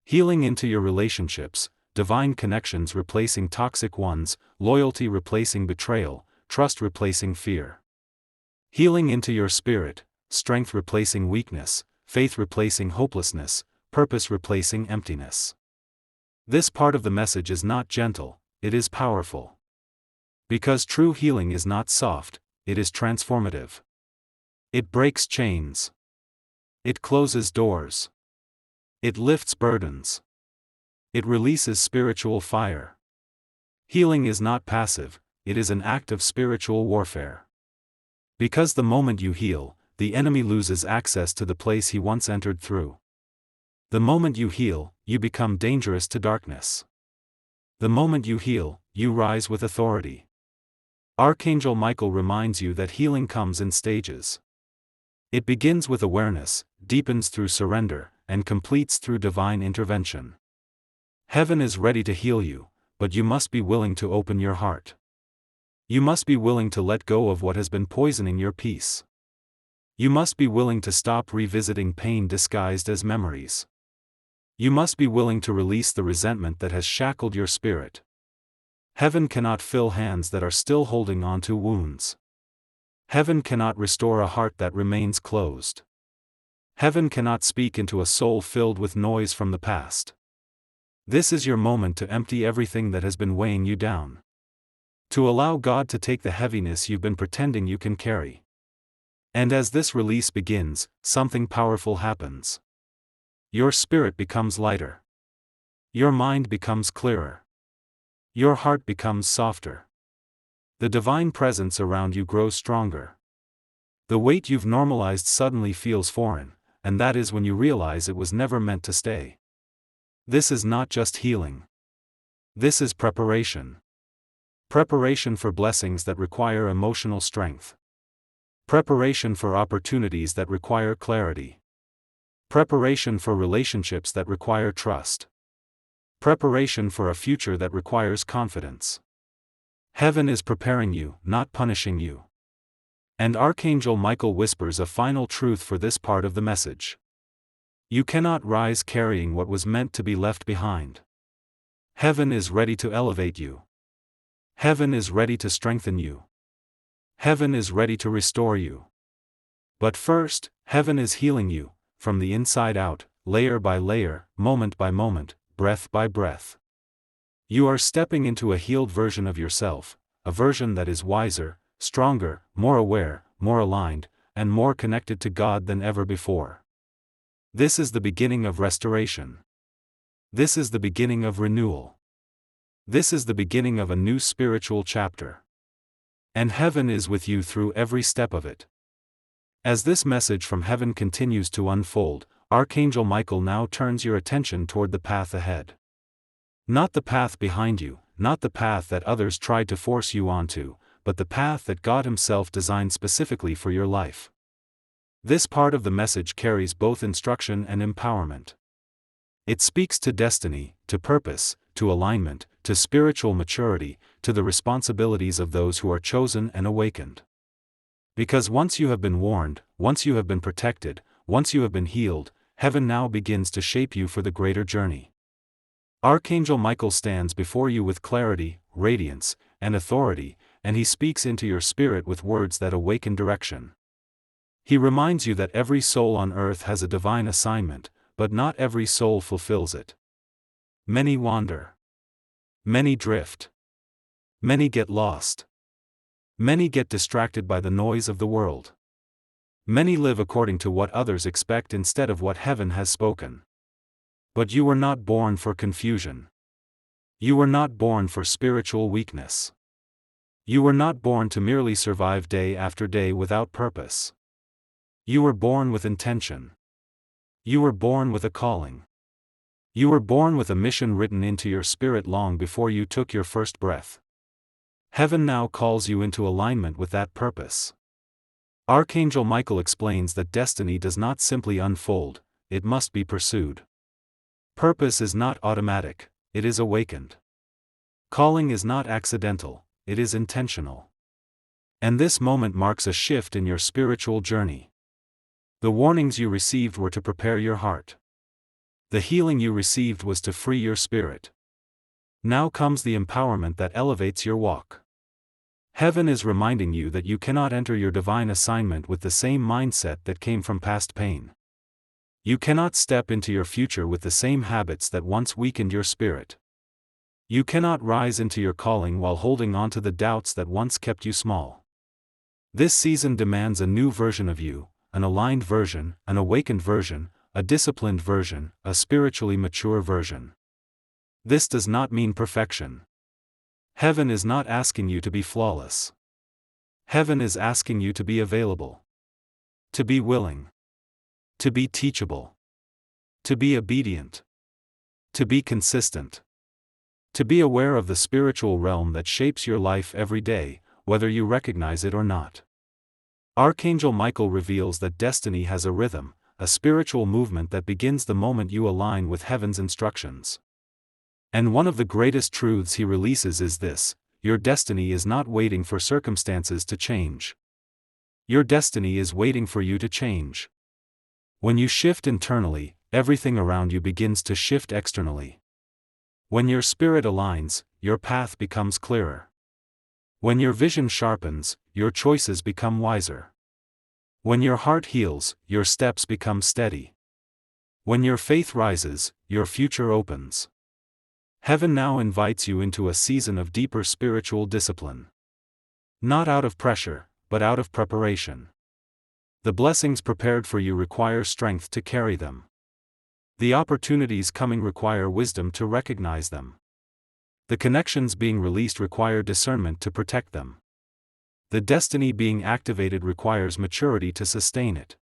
[SPEAKER 1] Healing into your relationships, divine connections replacing toxic ones, loyalty replacing betrayal, trust replacing fear. Healing into your spirit, strength replacing weakness, faith replacing hopelessness, purpose replacing emptiness. This part of the message is not gentle, it is powerful. Because true healing is not soft, it is transformative. It breaks chains. It closes doors. It lifts burdens. It releases spiritual fire. Healing is not passive, it is an act of spiritual warfare. Because the moment you heal, the enemy loses access to the place he once entered through. The moment you heal, you become dangerous to darkness. The moment you heal, you rise with authority. Archangel Michael reminds you that healing comes in stages. It begins with awareness, deepens through surrender, and completes through divine intervention. Heaven is ready to heal you, but you must be willing to open your heart. You must be willing to let go of what has been poisoning your peace. You must be willing to stop revisiting pain disguised as memories. You must be willing to release the resentment that has shackled your spirit. Heaven cannot fill hands that are still holding on to wounds. Heaven cannot restore a heart that remains closed. Heaven cannot speak into a soul filled with noise from the past. This is your moment to empty everything that has been weighing you down. To allow God to take the heaviness you've been pretending you can carry. And as this release begins, something powerful happens. Your spirit becomes lighter. Your mind becomes clearer. Your heart becomes softer. The divine presence around you grows stronger. The weight you've normalized suddenly feels foreign, and that is when you realize it was never meant to stay. This is not just healing. This is preparation. Preparation for blessings that require emotional strength. Preparation for opportunities that require clarity. Preparation for relationships that require trust. Preparation for a future that requires confidence. Heaven is preparing you, not punishing you. And Archangel Michael whispers a final truth for this part of the message. You cannot rise carrying what was meant to be left behind. Heaven is ready to elevate you. Heaven is ready to strengthen you. Heaven is ready to restore you. But first, heaven is healing you, from the inside out, layer by layer, moment by moment, breath by breath. You are stepping into a healed version of yourself, a version that is wiser, stronger, more aware, more aligned, and more connected to God than ever before. This is the beginning of restoration. This is the beginning of renewal. This is the beginning of a new spiritual chapter. And heaven is with you through every step of it. As this message from heaven continues to unfold, Archangel Michael now turns your attention toward the path ahead. Not the path behind you, not the path that others tried to force you onto, but the path that God Himself designed specifically for your life. This part of the message carries both instruction and empowerment. It speaks to destiny, to purpose, to alignment, to spiritual maturity, to the responsibilities of those who are chosen and awakened. Because once you have been warned, once you have been protected, once you have been healed, heaven now begins to shape you for the greater journey. Archangel Michael stands before you with clarity, radiance, and authority, and he speaks into your spirit with words that awaken direction. He reminds you that every soul on earth has a divine assignment, but not every soul fulfills it. Many wander. Many drift. Many get lost. Many get distracted by the noise of the world. Many live according to what others expect instead of what heaven has spoken. But you were not born for confusion. You were not born for spiritual weakness. You were not born to merely survive day after day without purpose. You were born with intention. You were born with a calling. You were born with a mission written into your spirit long before you took your first breath. Heaven now calls you into alignment with that purpose. Archangel Michael explains that destiny does not simply unfold, it must be pursued. Purpose is not automatic, it is awakened. Calling is not accidental, it is intentional. And this moment marks a shift in your spiritual journey. The warnings you received were to prepare your heart. The healing you received was to free your spirit. Now comes the empowerment that elevates your walk. Heaven is reminding you that you cannot enter your divine assignment with the same mindset that came from past pain. You cannot step into your future with the same habits that once weakened your spirit. You cannot rise into your calling while holding on to the doubts that once kept you small. This season demands a new version of you, an aligned version, an awakened version, a disciplined version, a spiritually mature version. This does not mean perfection. Heaven is not asking you to be flawless. Heaven is asking you to be available. To be willing. To be teachable. To be obedient. To be consistent. To be aware of the spiritual realm that shapes your life every day, whether you recognize it or not. Archangel Michael reveals that destiny has a rhythm, a spiritual movement that begins the moment you align with heaven's instructions. And one of the greatest truths he releases is this: your destiny is not waiting for circumstances to change. Your destiny is waiting for you to change. When you shift internally, everything around you begins to shift externally. When your spirit aligns, your path becomes clearer. When your vision sharpens, your choices become wiser. When your heart heals, your steps become steady. When your faith rises, your future opens. Heaven now invites you into a season of deeper spiritual discipline. Not out of pressure, but out of preparation. The blessings prepared for you require strength to carry them. The opportunities coming require wisdom to recognize them. The connections being released require discernment to protect them. The destiny being activated requires maturity to sustain it.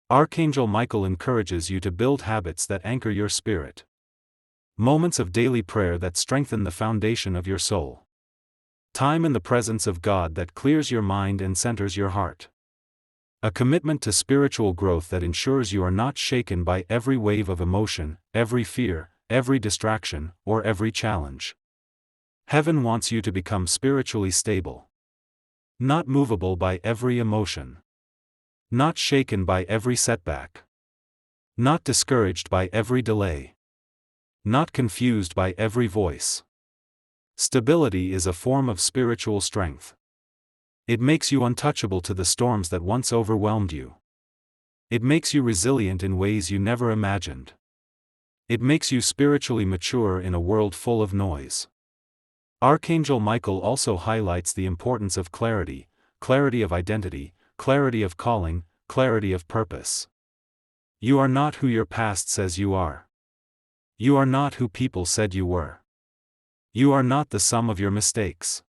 [SPEAKER 1] Archangel Michael encourages you to build habits that anchor your spirit. Moments of daily prayer that strengthen the foundation of your soul. Time in the presence of God that clears your mind and centers your heart. A commitment to spiritual growth that ensures you are not shaken by every wave of emotion, every fear, every distraction, or every challenge. Heaven wants you to become spiritually stable. Not movable by every emotion. Not shaken by every setback. Not discouraged by every delay. Not confused by every voice. Stability is a form of spiritual strength. It makes you untouchable to the storms that once overwhelmed you. It makes you resilient in ways you never imagined. It makes you spiritually mature in a world full of noise. Archangel Michael also highlights the importance of clarity, clarity of identity, clarity of calling, clarity of purpose. You are not who your past says you are. You are not who people said you were. You are not the sum of your mistakes.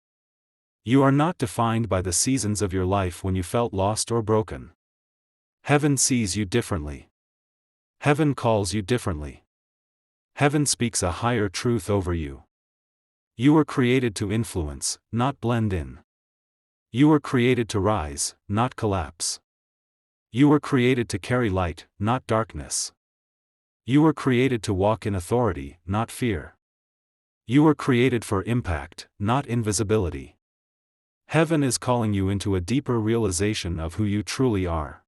[SPEAKER 1] You are not defined by the seasons of your life when you felt lost or broken. Heaven sees you differently. Heaven calls you differently. Heaven speaks a higher truth over you. You were created to influence, not blend in. You were created to rise, not collapse. You were created to carry light, not darkness. You were created to walk in authority, not fear. You were created for impact, not invisibility. Heaven is calling you into a deeper realization of who you truly are.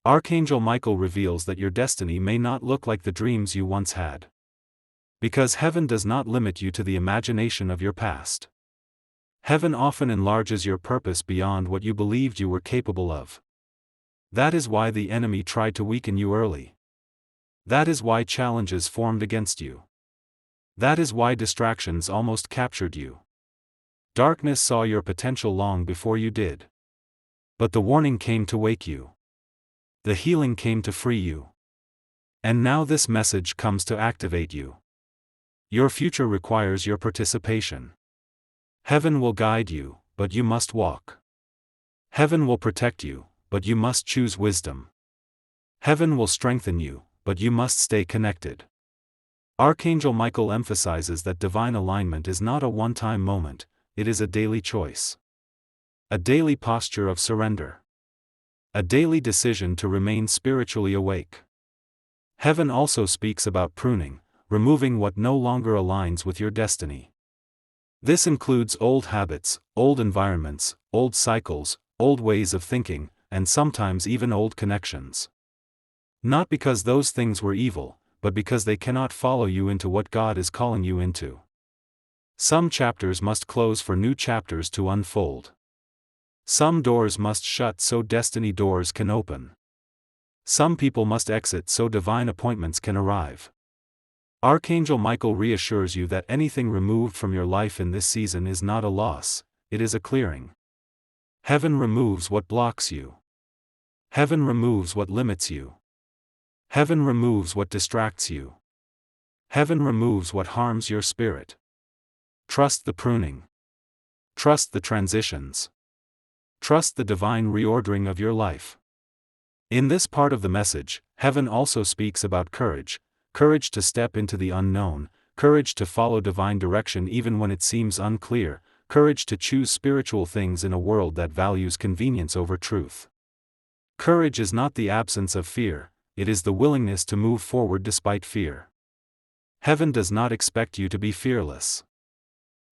[SPEAKER 1] Archangel Michael reveals that your destiny may not look like the dreams you once had. Because heaven does not limit you to the imagination of your past. Heaven often enlarges your purpose beyond what you believed you were capable of. That is why the enemy tried to weaken you early. That is why challenges formed against you. That is why distractions almost captured you. Darkness saw your potential long before you did. But the warning came to wake you. The healing came to free you. And now this message comes to activate you. Your future requires your participation. Heaven will guide you, but you must walk. Heaven will protect you, but you must choose wisdom. Heaven will strengthen you, but you must stay connected. Archangel Michael emphasizes that divine alignment is not a one-time moment, it is a daily choice. A daily posture of surrender. A daily decision to remain spiritually awake. Heaven also speaks about pruning, removing what no longer aligns with your destiny. This includes old habits, old environments, old cycles, old ways of thinking, and sometimes even old connections. Not because those things were evil, but because they cannot follow you into what God is calling you into. Some chapters must close for new chapters to unfold. Some doors must shut so destiny doors can open. Some people must exit so divine appointments can arrive. Archangel Michael reassures you that anything removed from your life in this season is not a loss, it is a clearing. Heaven removes what blocks you. Heaven removes what limits you. Heaven removes what distracts you. Heaven removes what harms your spirit. Trust the pruning. Trust the transitions. Trust the divine reordering of your life. In this part of the message, heaven also speaks about courage, courage to step into the unknown, courage to follow divine direction even when it seems unclear, courage to choose spiritual things in a world that values convenience over truth. Courage is not the absence of fear, it is the willingness to move forward despite fear. Heaven does not expect you to be fearless.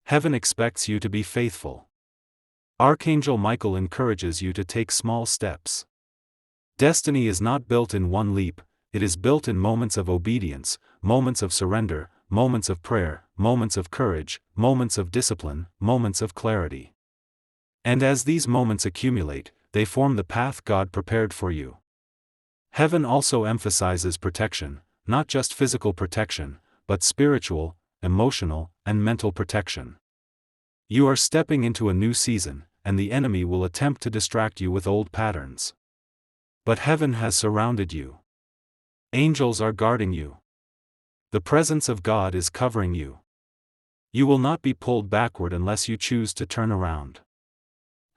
[SPEAKER 1] Heaven expects you to be faithful. Archangel Michael encourages you to take small steps. Destiny is not built in one leap, it is built in moments of obedience, moments of surrender, moments of prayer, moments of courage, moments of discipline, moments of clarity. And as these moments accumulate, they form the path God prepared for you. Heaven also emphasizes protection, not just physical protection, but spiritual, emotional, and mental protection. You are stepping into a new season, and the enemy will attempt to distract you with old patterns. But heaven has surrounded you. Angels are guarding you. The presence of God is covering you. You will not be pulled backward unless you choose to turn around.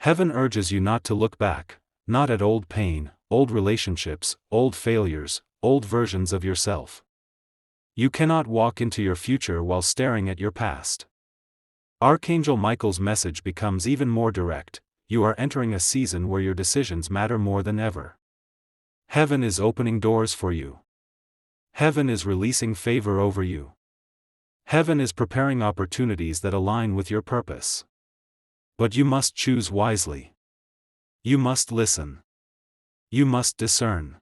[SPEAKER 1] Heaven urges you not to look back, not at old pain, old relationships, old failures, old versions of yourself. You cannot walk into your future while staring at your past. Archangel Michael's message becomes even more direct: you are entering a season where your decisions matter more than ever. Heaven is opening doors for you. Heaven is releasing favor over you. Heaven is preparing opportunities that align with your purpose. But you must choose wisely. You must listen. You must discern.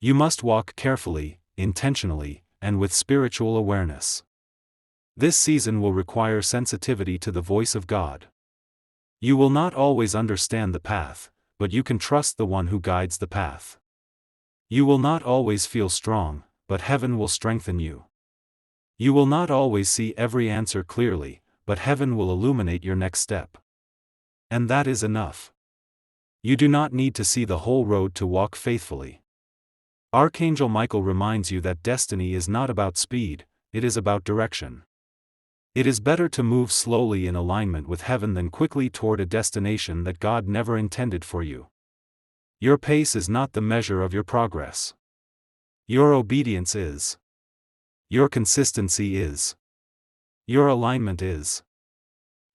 [SPEAKER 1] You must walk carefully, intentionally, and with spiritual awareness. This season will require sensitivity to the voice of God. You will not always understand the path, but you can trust the one who guides the path. You will not always feel strong, but heaven will strengthen you. You will not always see every answer clearly, but heaven will illuminate your next step. And that is enough. You do not need to see the whole road to walk faithfully. Archangel Michael reminds you that destiny is not about speed, it is about direction. It is better to move slowly in alignment with heaven than quickly toward a destination that God never intended for you. Your pace is not the measure of your progress. Your obedience is. Your consistency is. Your alignment is.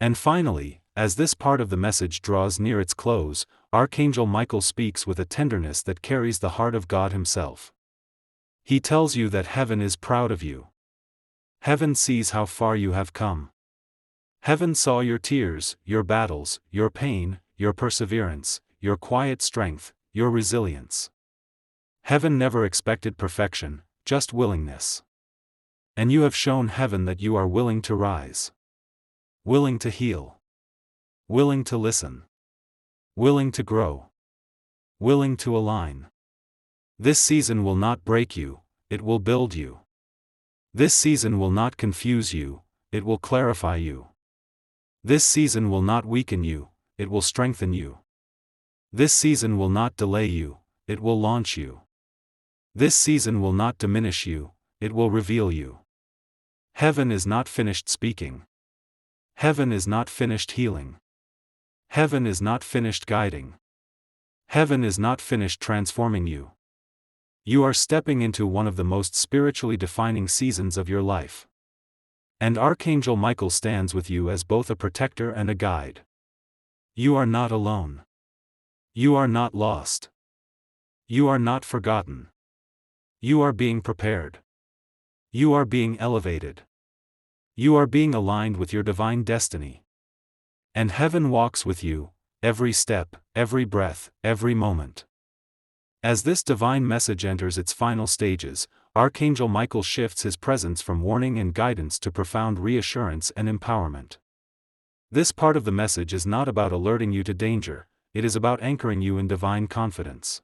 [SPEAKER 1] And finally, as this part of the message draws near its close, Archangel Michael speaks with a tenderness that carries the heart of God Himself. He tells you that heaven is proud of you. Heaven sees how far you have come. Heaven saw your tears, your battles, your pain, your perseverance, your quiet strength, your resilience. Heaven never expected perfection, just willingness. And you have shown heaven that you are willing to rise. Willing to heal. Willing to listen. Willing to grow. Willing to align. This season will not break you, it will build you. This season will not confuse you, it will clarify you. This season will not weaken you, it will strengthen you. This season will not delay you, it will launch you. This season will not diminish you, it will reveal you. Heaven is not finished speaking. Heaven is not finished healing. Heaven is not finished guiding. Heaven is not finished transforming you. You are stepping into one of the most spiritually defining seasons of your life. And Archangel Michael stands with you as both a protector and a guide. You are not alone. You are not lost. You are not forgotten. You are being prepared. You are being elevated. You are being aligned with your divine destiny. And heaven walks with you, every step, every breath, every moment. As this divine message enters its final stages, Archangel Michael shifts his presence from warning and guidance to profound reassurance and empowerment. This part of the message is not about alerting you to danger, it is about anchoring you in divine confidence.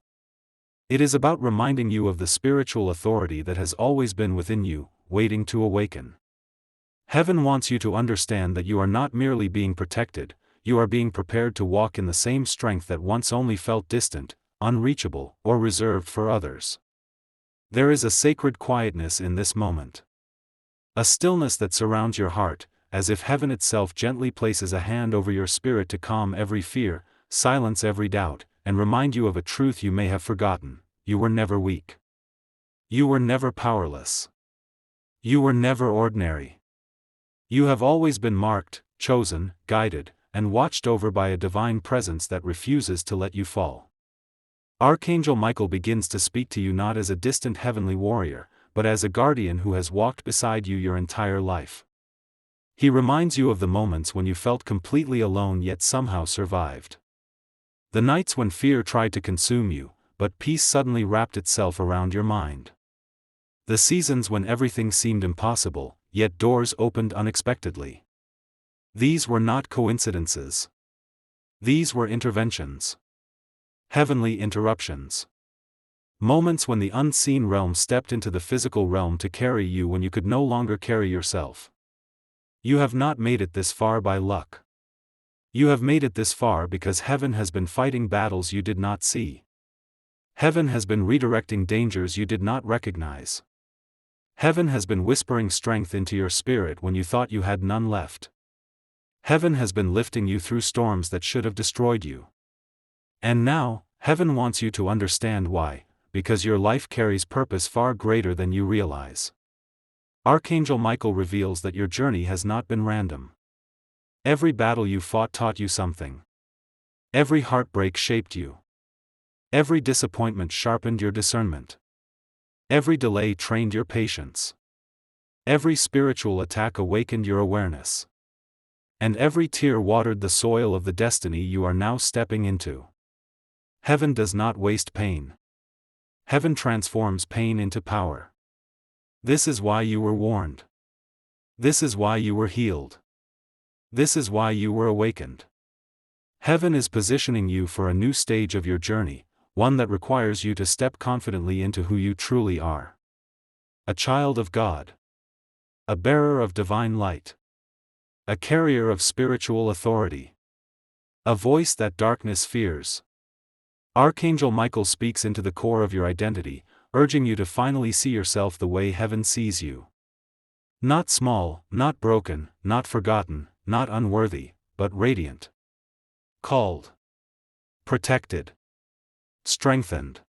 [SPEAKER 1] It is about reminding you of the spiritual authority that has always been within you, waiting to awaken. Heaven wants you to understand that you are not merely being protected, you are being prepared to walk in the same strength that once only felt distant, unreachable, or reserved for others. There is a sacred quietness in this moment. A stillness that surrounds your heart, as if heaven itself gently places a hand over your spirit to calm every fear, silence every doubt, and remind you of a truth you may have forgotten: you were never weak. You were never powerless. You were never ordinary. You have always been marked, chosen, guided, and watched over by a divine presence that refuses to let you fall. Archangel Michael begins to speak to you not as a distant heavenly warrior, but as a guardian who has walked beside you your entire life. He reminds you of the moments when you felt completely alone yet somehow survived. The nights when fear tried to consume you, but peace suddenly wrapped itself around your mind. The seasons when everything seemed impossible, yet doors opened unexpectedly. These were not coincidences. These were interventions. Heavenly interruptions. Moments when the unseen realm stepped into the physical realm to carry you when you could no longer carry yourself. You have not made it this far by luck. You have made it this far because heaven has been fighting battles you did not see. Heaven has been redirecting dangers you did not recognize. Heaven has been whispering strength into your spirit when you thought you had none left. Heaven has been lifting you through storms that should have destroyed you. And now, heaven wants you to understand why: because your life carries purpose far greater than you realize. Archangel Michael reveals that your journey has not been random. Every battle you fought taught you something. Every heartbreak shaped you. Every disappointment sharpened your discernment. Every delay trained your patience. Every spiritual attack awakened your awareness. And every tear watered the soil of the destiny you are now stepping into. Heaven does not waste pain. Heaven transforms pain into power. This is why you were warned. This is why you were healed. This is why you were awakened. Heaven is positioning you for a new stage of your journey, one that requires you to step confidently into who you truly are. A child of God. A bearer of divine light. A carrier of spiritual authority. A voice that darkness fears. Archangel Michael speaks into the core of your identity, urging you to finally see yourself the way heaven sees you. Not small, not broken, not forgotten, not unworthy, but radiant. Called. Protected. Strengthened.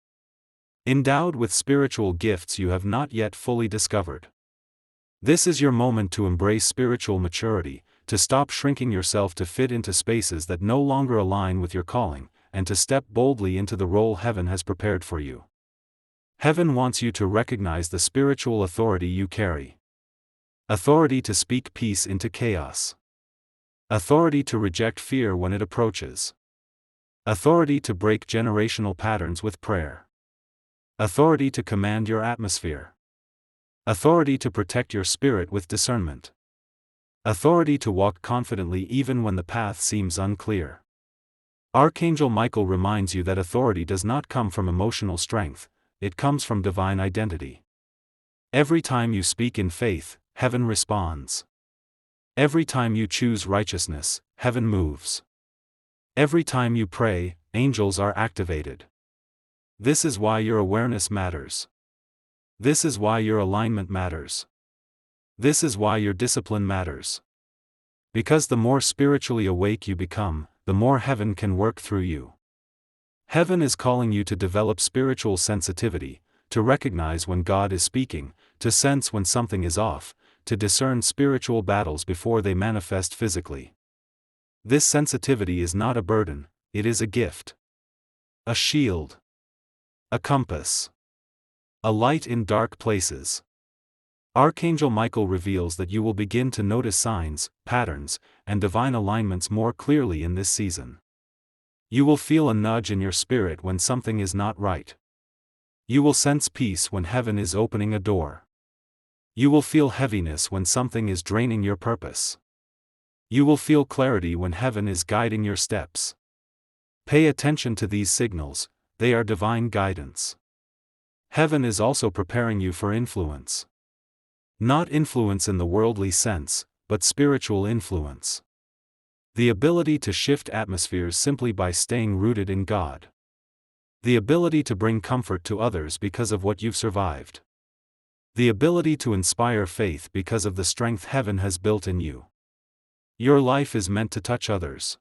[SPEAKER 1] Endowed with spiritual gifts you have not yet fully discovered. This is your moment to embrace spiritual maturity, to stop shrinking yourself to fit into spaces that no longer align with your calling, and to step boldly into the role heaven has prepared for you. Heaven wants you to recognize the spiritual authority you carry. Authority to speak peace into chaos. Authority to reject fear when it approaches. Authority to break generational patterns with prayer. Authority to command your atmosphere. Authority to protect your spirit with discernment. Authority to walk confidently even when the path seems unclear. Archangel Michael reminds you that authority does not come from emotional strength, it comes from divine identity. Every time you speak in faith, heaven responds. Every time you choose righteousness, heaven moves. Every time you pray, angels are activated. This is why your awareness matters. This is why your alignment matters. This is why your discipline matters. Because the more spiritually awake you become, the more heaven can work through you. Heaven is calling you to develop spiritual sensitivity, to recognize when God is speaking, to sense when something is off, to discern spiritual battles before they manifest physically. This sensitivity is not a burden, it is a gift. A shield. A compass. A light in dark places. Archangel Michael reveals that you will begin to notice signs, patterns, and divine alignments more clearly in this season. You will feel a nudge in your spirit when something is not right. You will sense peace when heaven is opening a door. You will feel heaviness when something is draining your purpose. You will feel clarity when heaven is guiding your steps. Pay attention to these signals, they are divine guidance. Heaven is also preparing you for influence. Not influence in the worldly sense, but spiritual influence. The ability to shift atmospheres simply by staying rooted in God. The ability to bring comfort to others because of what you've survived. The ability to inspire faith because of the strength heaven has built in you. Your life is meant to touch others.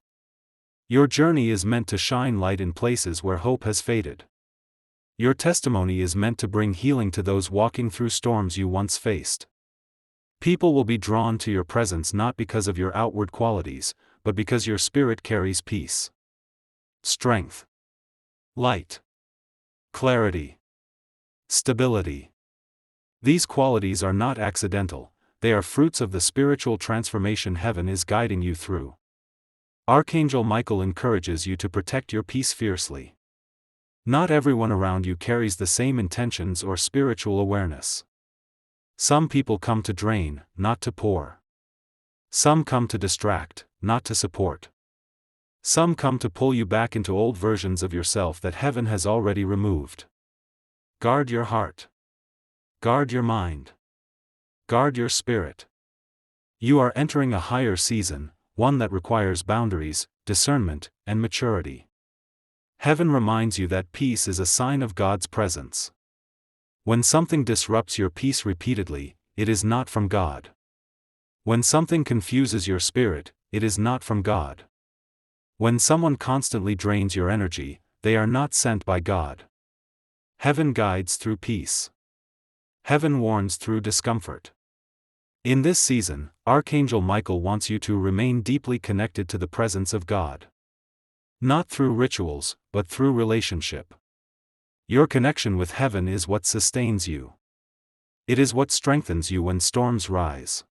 [SPEAKER 1] Your journey is meant to shine light in places where hope has faded. Your testimony is meant to bring healing to those walking through storms you once faced. People will be drawn to your presence not because of your outward qualities, but because your spirit carries peace, strength, light, clarity, stability. These qualities are not accidental, they are fruits of the spiritual transformation heaven is guiding you through. Archangel Michael encourages you to protect your peace fiercely. Not everyone around you carries the same intentions or spiritual awareness. Some people come to drain, not to pour. Some come to distract, not to support. Some come to pull you back into old versions of yourself that heaven has already removed. Guard your heart. Guard your mind. Guard your spirit. You are entering a higher season, one that requires boundaries, discernment, and maturity. Heaven reminds you that peace is a sign of God's presence. When something disrupts your peace repeatedly, it is not from God. When something confuses your spirit, it is not from God. When someone constantly drains your energy, they are not sent by God. Heaven guides through peace. Heaven warns through discomfort. In this season, Archangel Michael wants you to remain deeply connected to the presence of God. Not through rituals, but through relationship. Your connection with heaven is what sustains you. It is what strengthens you when storms rise.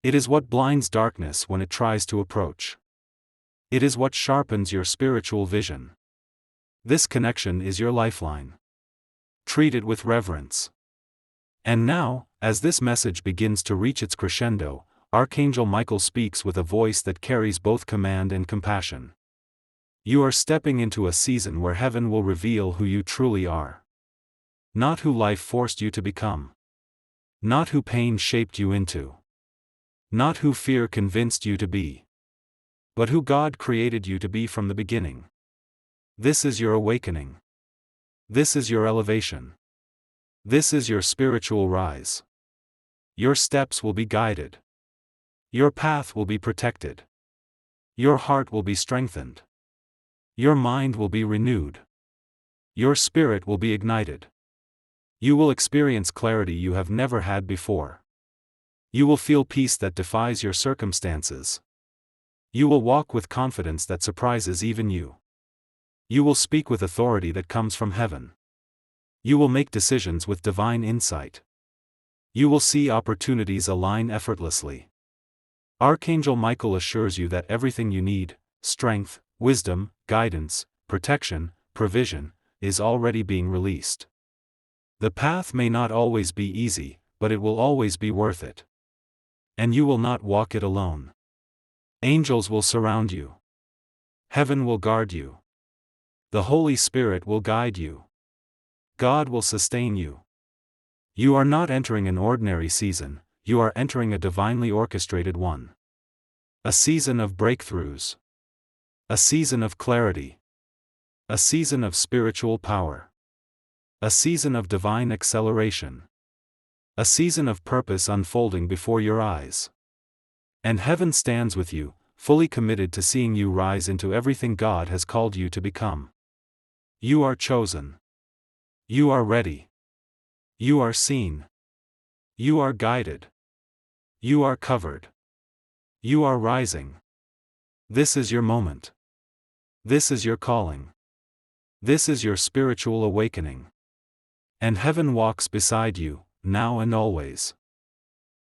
[SPEAKER 1] It is what blinds darkness when it tries to approach. It is what sharpens your spiritual vision. This connection is your lifeline. Treat it with reverence. And now, as this message begins to reach its crescendo, Archangel Michael speaks with a voice that carries both command and compassion. You are stepping into a season where heaven will reveal who you truly are. Not who life forced you to become. Not who pain shaped you into. Not who fear convinced you to be. But who God created you to be from the beginning. This is your awakening. This is your elevation. This is your spiritual rise. Your steps will be guided. Your path will be protected. Your heart will be strengthened. Your mind will be renewed. Your spirit will be ignited. You will experience clarity you have never had before. You will feel peace that defies your circumstances. You will walk with confidence that surprises even you. You will speak with authority that comes from heaven. You will make decisions with divine insight. You will see opportunities align effortlessly. Archangel Michael assures you that everything you need, strength, wisdom, guidance, protection, provision, is already being released. The path may not always be easy, but it will always be worth it. And you will not walk it alone. Angels will surround you. Heaven will guard you. The Holy Spirit will guide you. God will sustain you. You are not entering an ordinary season, you are entering a divinely orchestrated one. A season of breakthroughs. A season of clarity. A season of spiritual power. A season of divine acceleration. A season of purpose unfolding before your eyes. And heaven stands with you, fully committed to seeing you rise into everything God has called you to become. You are chosen. You are ready. You are seen. You are guided. You are covered. You are rising. This is your moment. This is your calling. This is your spiritual awakening. And heaven walks beside you, now and always.